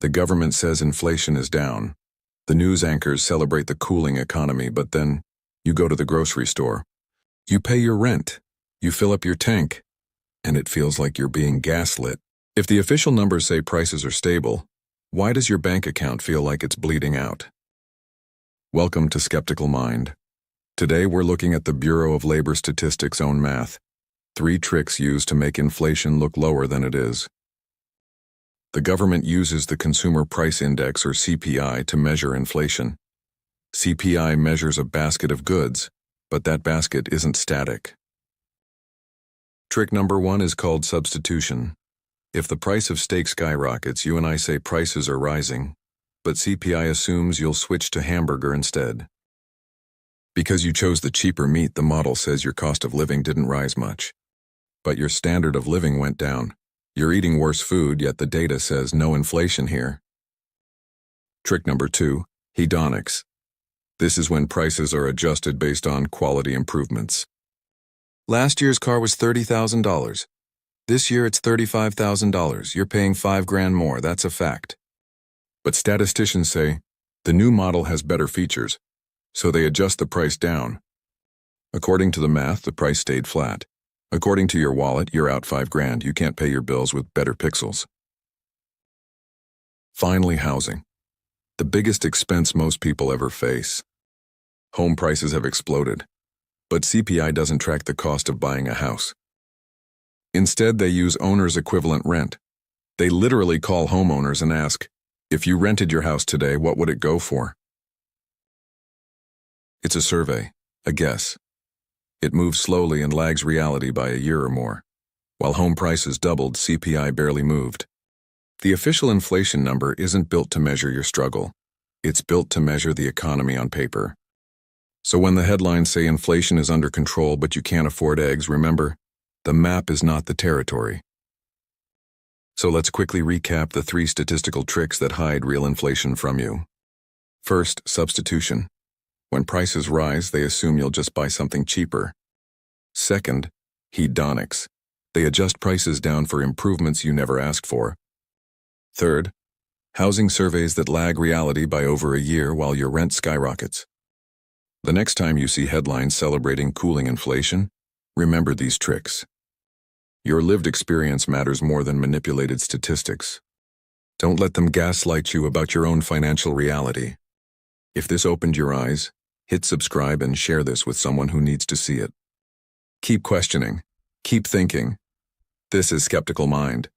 The government says inflation is down. The news anchors celebrate the cooling economy, but then you go to the grocery store. You pay your rent. You fill up your tank. And it feels like you're being gaslit. If the official numbers say prices are stable, why does your bank account feel like it's bleeding out? Welcome to Skeptical Mind. Today we're looking at the Bureau of Labor Statistics' own math. 3 tricks used to make inflation look lower than it is. The government uses the Consumer Price Index, or CPI, to measure inflation. CPI measures a basket of goods, but that basket isn't static. Trick number 1 is called substitution. If the price of steak skyrockets, you and I say prices are rising, but CPI assumes you'll switch to hamburger instead. Because you chose the cheaper meat, the model says your cost of living didn't rise much. But your standard of living went down. You're eating worse food, yet the data says no inflation here. Trick number 2, Hedonics. This is when prices are adjusted based on quality improvements. Last year's car was $30,000. This year it's $35,000. You're paying $5,000 more, that's a fact. But statisticians say, the new model has better features, so they adjust the price down. According to the math, the price stayed flat. According to your wallet, you're out $5,000. You can't pay your bills with better pixels. Finally, housing. The biggest expense most people ever face. Home prices have exploded, but CPI doesn't track the cost of buying a house. Instead, they use owner's equivalent rent. They literally call homeowners and ask, if you rented your house today, what would it go for? It's a survey, a guess. It moves slowly and lags reality by a year or more. While home prices doubled, CPI barely moved. The official inflation number isn't built to measure your struggle. It's built to measure the economy on paper. So when the headlines say inflation is under control but you can't afford eggs, remember, the map is not the territory. So let's quickly recap the 3 statistical tricks that hide real inflation from you. First, substitution. When prices rise, they assume you'll just buy something cheaper. Second, hedonics. They adjust prices down for improvements you never asked for. Third, housing surveys that lag reality by over a year while your rent skyrockets. The next time you see headlines celebrating cooling inflation, remember these tricks. Your lived experience matters more than manipulated statistics. Don't let them gaslight you about your own financial reality. If this opened your eyes, hit subscribe and share this with someone who needs to see it. Keep questioning. Keep thinking. This is Skeptical Mind.